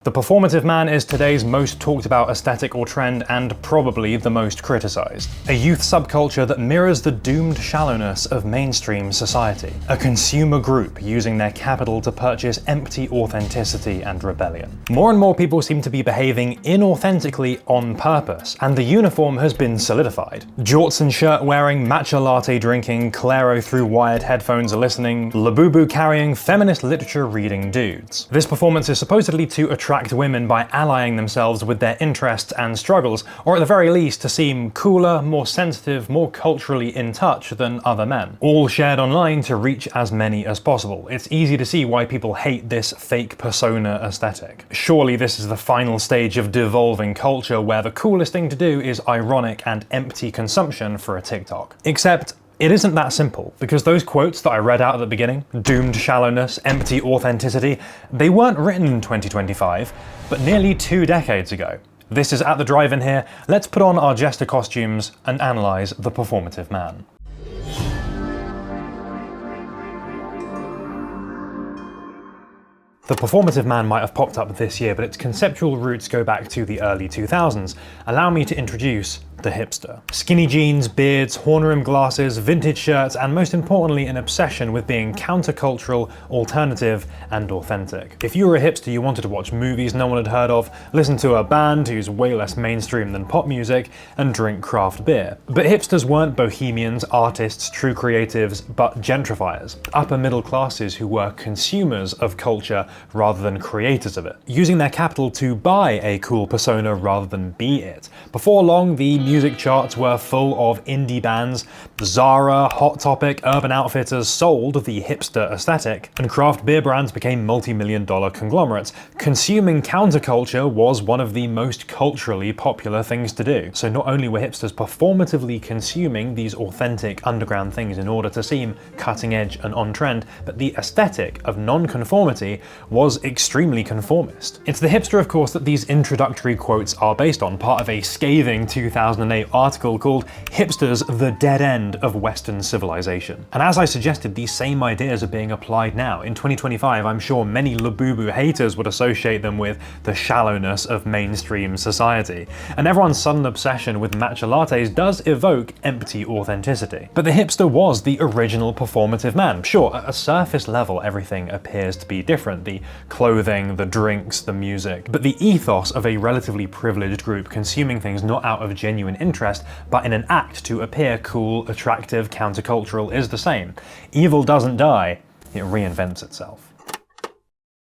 The performative man is today's most talked about aesthetic or trend, and probably the most criticized. A youth subculture that mirrors the doomed shallowness of mainstream society. A consumer group using their capital to purchase empty authenticity and rebellion. More and more people seem to be behaving inauthentically on purpose, and the uniform has been solidified. Jorts and shirt wearing, matcha latte drinking, Claro through wired headphones listening, Labubu carrying, feminist literature reading dudes. This performance is supposedly to attract women by allying themselves with their interests and struggles, or at the very least to seem cooler, more sensitive, more culturally in touch than other men. All shared online to reach as many as possible. It's easy to see why people hate this fake persona aesthetic. Surely this is the final stage of devolving culture where the coolest thing to do is ironic and empty consumption for a TikTok. Except it isn't that simple, because those quotes that I read out at the beginning, doomed shallowness, empty authenticity, they weren't written in 2025, but nearly 2 decades ago. This is At the Drive-In here. Let's put on our jester costumes and analyze the performative man. The performative man might have popped up this year, but its conceptual roots go back to the early 2000s. Allow me to introduce the hipster. Skinny jeans, beards, horn-rimmed glasses, vintage shirts, and most importantly, an obsession with being countercultural, alternative, and authentic. If you were a hipster, you wanted to watch movies no one had heard of, listen to a band who's way less mainstream than pop music, and drink craft beer. But hipsters weren't bohemians, artists, true creatives, but gentrifiers. Upper middle classes who were consumers of culture rather than creators of it, using their capital to buy a cool persona rather than be it. Before long, the music charts were full of indie bands. Zara, Hot Topic, Urban Outfitters sold the hipster aesthetic, and craft beer brands became multi-million-dollar conglomerates. Consuming counterculture was one of the most culturally popular things to do. So not only were hipsters performatively consuming these authentic underground things in order to seem cutting edge and on trend, but the aesthetic of non-conformity was extremely conformist. It's the hipster, of course, that these introductory quotes are based on, part of a scathing 2008 article called "Hipsters, the Dead End of Western Civilization." And as I suggested, these same ideas are being applied now. In 2025, I'm sure many Labubu haters would associate them with the shallowness of mainstream society. And everyone's sudden obsession with matcha lattes does evoke empty authenticity. But the hipster was the original performative man. Sure, at a surface level, everything appears to be different. The clothing, the drinks, the music. But the ethos of a relatively privileged group consuming things not out of genuine interest, but in an act to appear cool, attractive, countercultural is the same. Evil doesn't die, it reinvents itself.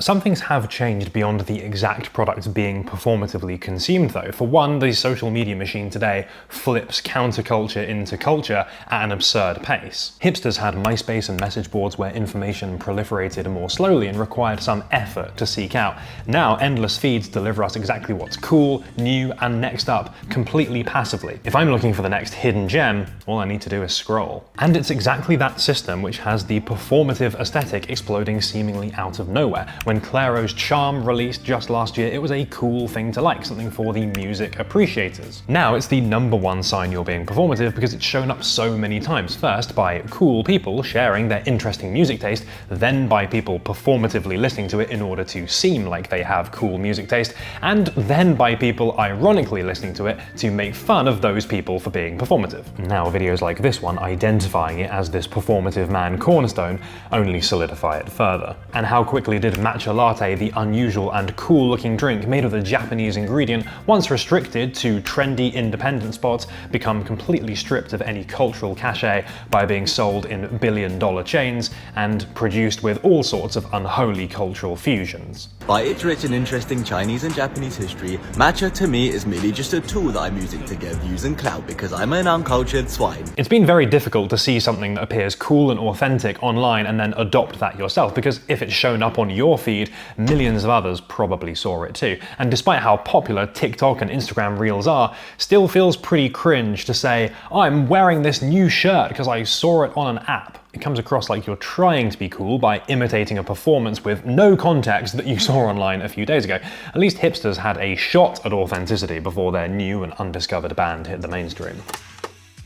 Some things have changed beyond the exact product being performatively consumed though. For one, the social media machine today flips counterculture into culture at an absurd pace. Hipsters had MySpace and message boards where information proliferated more slowly and required some effort to seek out. Now, endless feeds deliver us exactly what's cool, new, and next up, completely passively. If I'm looking for the next hidden gem, all I need to do is scroll. And it's exactly that system which has the performative aesthetic exploding seemingly out of nowhere. When Claro's Charm released just last year, it was a cool thing to like, something for the music appreciators. Now it's the #1 sign you're being performative because it's shown up so many times. First by cool people sharing their interesting music taste, then by people performatively listening to it in order to seem like they have cool music taste, and then by people ironically listening to it to make fun of those people for being performative. Now videos like this one identifying it as this performative man cornerstone only solidify it further. And how quickly did matcha latte, the unusual and cool looking drink made with a Japanese ingredient, once restricted to trendy independent spots, become completely stripped of any cultural cachet by being sold in billion-dollar chains and produced with all sorts of unholy cultural fusions. By its rich and interesting Chinese and Japanese history, matcha to me is merely just a tool that I'm using to get views and clout because I'm an uncultured swine. It's been very difficult to see something that appears cool and authentic online and then adopt that yourself, because if it's shown up on your feed, millions of others probably saw it too. And despite how popular TikTok and Instagram Reels are, still feels pretty cringe to say, "Oh, I'm wearing this new shirt because I saw it on an app." It comes across like you're trying to be cool by imitating a performance with no context that you saw online a few days ago. At least hipsters had a shot at authenticity before their new and undiscovered band hit the mainstream.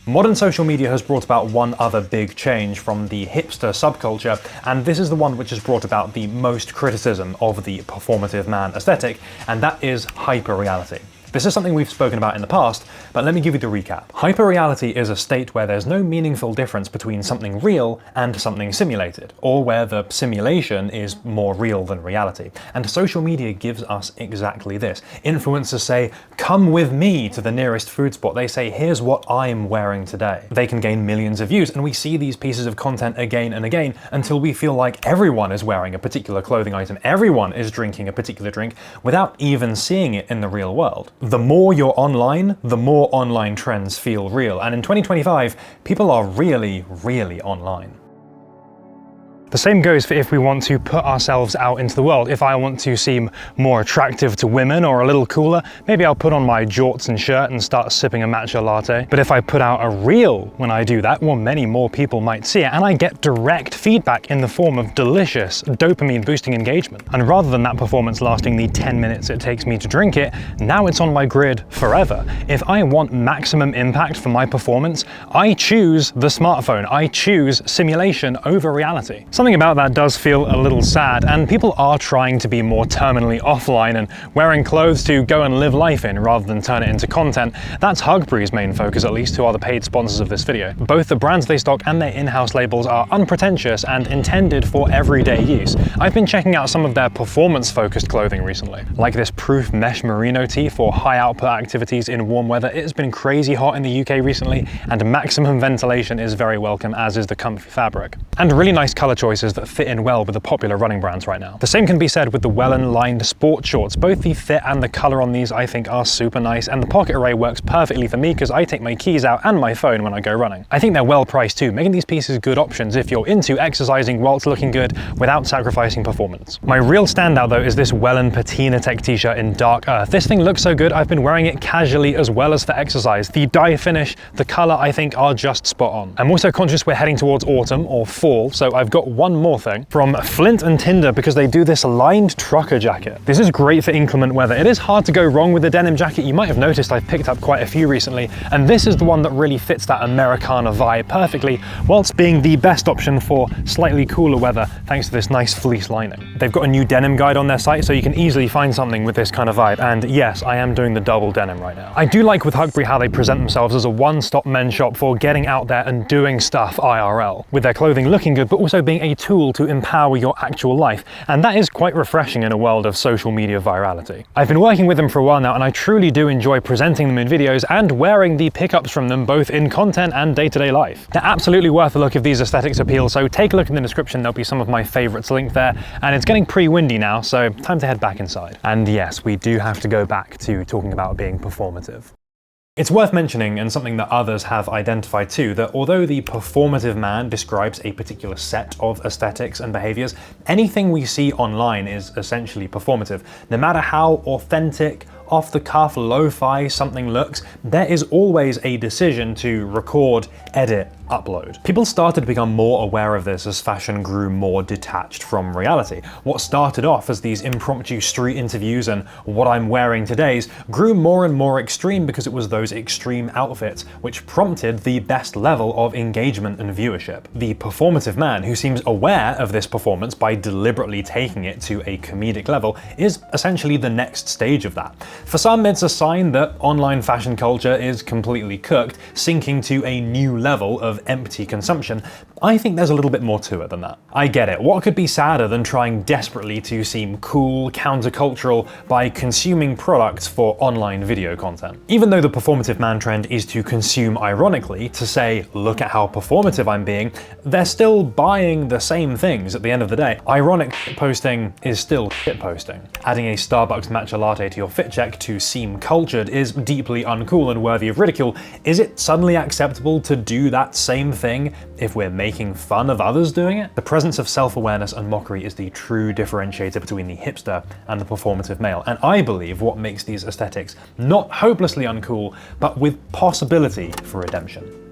Modern social media has brought about one other big change from the hipster subculture, and this is the one which has brought about the most criticism of the performative man aesthetic, and that is hyperreality. This is something we've spoken about in the past, but let me give you the recap. Hyperreality is a state where there's no meaningful difference between something real and something simulated, or where the simulation is more real than reality. And social media gives us exactly this. Influencers say, "Come with me to the nearest food spot." They say, "Here's what I'm wearing today." They can gain millions of views, and we see these pieces of content again and again until we feel like everyone is wearing a particular clothing item, everyone is drinking a particular drink, without even seeing it in the real world. The more you're online, the more online trends feel real. And in 2025, people are really, really online. The same goes for if we want to put ourselves out into the world. If I want to seem more attractive to women or a little cooler, maybe I'll put on my jorts and shirt and start sipping a matcha latte. But if I put out a reel when I do that, well, many more people might see it, and I get direct feedback in the form of delicious dopamine boosting engagement. And rather than that performance lasting the 10 minutes it takes me to drink it, now it's on my grid forever. If I want maximum impact for my performance, I choose the smartphone. I choose simulation over reality. Something about that does feel a little sad, and people are trying to be more terminally offline and wearing clothes to go and live life in rather than turn it into content. That's Huckberry's main focus, at least, who are the paid sponsors of this video. Both the brands they stock and their in-house labels are unpretentious and intended for everyday use. I've been checking out some of their performance-focused clothing recently, like this proof mesh merino tee for high-output activities in warm weather. It has been crazy hot in the UK recently, and maximum ventilation is very welcome, as is the comfy fabric. And really nice color choices that fit in well with the popular running brands right now. The same can be said with the Wellen-lined sport shorts. Both the fit and the color on these I think are super nice, and the pocket array works perfectly for me because I take my keys out and my phone when I go running. I think they're well priced too, making these pieces good options if you're into exercising whilst looking good without sacrificing performance. My real standout though is this Wellen Patina Tech t-shirt in dark earth. This thing looks so good, I've been wearing it casually as well as for exercise. The dye finish, the color I think are just spot on. I'm also conscious we're heading towards autumn or fall, so I've got one more thing from Flint and Tinder because they do this lined trucker jacket. This is great for inclement weather. It is hard to go wrong with a denim jacket. You might have noticed I've picked up quite a few recently, and this is the one that really fits that Americana vibe perfectly, whilst being the best option for slightly cooler weather thanks to this nice fleece lining. They've got a new denim guide on their site, so you can easily find something with this kind of vibe, and yes, I am doing the double denim right now. I do like with Huckberry how they present themselves as a one-stop men's shop for getting out there and doing stuff IRL, with their clothing looking good, but also being a tool to empower your actual life, and that is quite refreshing in a world of social media virality. I've been working with them for a while now, and I truly do enjoy presenting them in videos and wearing the pickups from them both in content and day-to-day life. They're absolutely worth a look if these aesthetics appeal, so take a look in the description. There'll be some of my favorites linked there, and it's getting pretty windy now, so time to head back inside. And yes, we do have to go back to talking about being performative. It's worth mentioning, and something that others have identified too, that although the performative man describes a particular set of aesthetics and behaviors, anything we see online is essentially performative. No matter how authentic, off-the-cuff, lo-fi something looks, there is always a decision to record, edit, upload. People started to become more aware of this as fashion grew more detached from reality. What started off as these impromptu street interviews and what I'm wearing today's grew more and more extreme because it was those extreme outfits which prompted the best level of engagement and viewership. The performative man, who seems aware of this performance by deliberately taking it to a comedic level, is essentially the next stage of that. For some, it's a sign that online fashion culture is completely cooked, sinking to a new level of empty consumption. I think there's a little bit more to it than that. I get it. What could be sadder than trying desperately to seem cool, countercultural by consuming products for online video content? Even though the performative man trend is to consume ironically, to say, look at how performative I'm being, they're still buying the same things at the end of the day. Ironic posting is still shit posting. Adding a Starbucks matcha latte to your fit check to seem cultured is deeply uncool and worthy of ridicule. Is it suddenly acceptable to do that same thing if we're making fun of others doing it? The presence of self-awareness and mockery is the true differentiator between the hipster and the performative male, and I believe what makes these aesthetics not hopelessly uncool, but with possibility for redemption.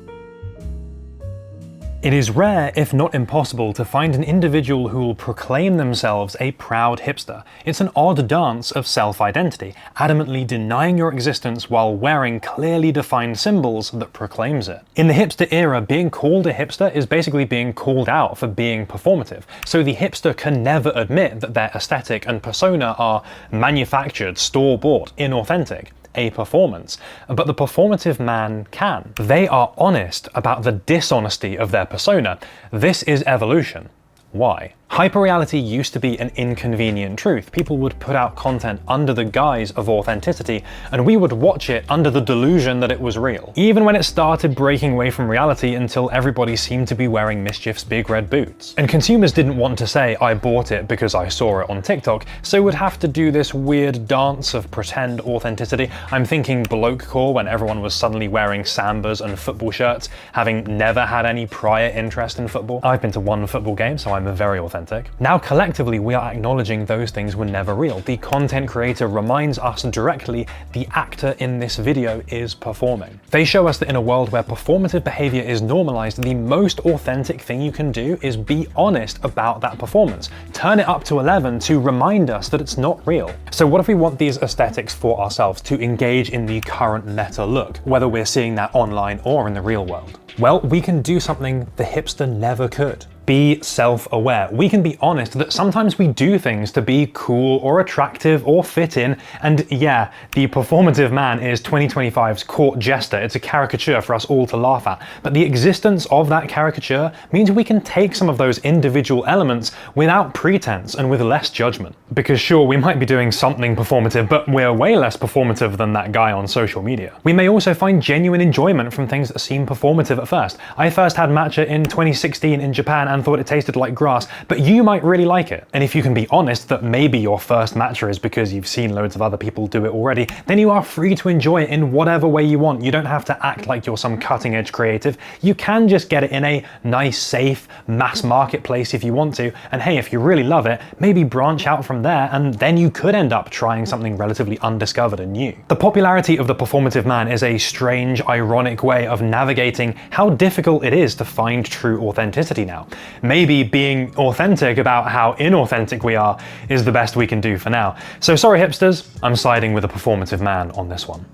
It is rare, if not impossible, to find an individual who will proclaim themselves a proud hipster. It's an odd dance of self-identity, adamantly denying your existence while wearing clearly defined symbols that proclaims it. In the hipster era, being called a hipster is basically being called out for being performative, so the hipster can never admit that their aesthetic and persona are manufactured, store-bought, inauthentic, a performance, but the performative man can. They are honest about the dishonesty of their persona. This is evolution. Why? Hyperreality used to be an inconvenient truth. People would put out content under the guise of authenticity, and we would watch it under the delusion that it was real. Even when it started breaking away from reality until everybody seemed to be wearing Mischief's big red boots. And consumers didn't want to say, I bought it because I saw it on TikTok, so would have to do this weird dance of pretend authenticity. I'm thinking blokecore when everyone was suddenly wearing sambas and football shirts, having never had any prior interest in football. I've been to one football game, so I'm very authentic. Now collectively we are acknowledging those things were never real. The content creator reminds us directly the actor in this video is performing. They show us that in a world where performative behavior is normalized, the most authentic thing you can do is be honest about that performance. Turn it up to 11 to remind us that it's not real. So what if we want these aesthetics for ourselves to engage in the current meta look, whether we're seeing that online or in the real world? Well, we can do something the hipster never could. Be self-aware. We can be honest that sometimes we do things to be cool or attractive or fit in, and yeah, the performative man is 2025's court jester. It's a caricature for us all to laugh at, but the existence of that caricature means we can take some of those individual elements without pretense and with less judgment. Because sure, we might be doing something performative, but we're way less performative than that guy on social media. We may also find genuine enjoyment from things that seem performative at first. I first had matcha in 2016 in Japan and thought it tasted like grass, but you might really like it. And if you can be honest that maybe your first matcha is because you've seen loads of other people do it already, then you are free to enjoy it in whatever way you want. You don't have to act like you're some cutting edge creative. You can just get it in a nice, safe, mass marketplace if you want to. And hey, if you really love it, maybe branch out from there, and then you could end up trying something relatively undiscovered and new. The popularity of the performative man is a strange, ironic way of navigating how difficult it is to find true authenticity now. Maybe being authentic about how inauthentic we are is the best we can do for now. So sorry hipsters, I'm siding with a performative man on this one.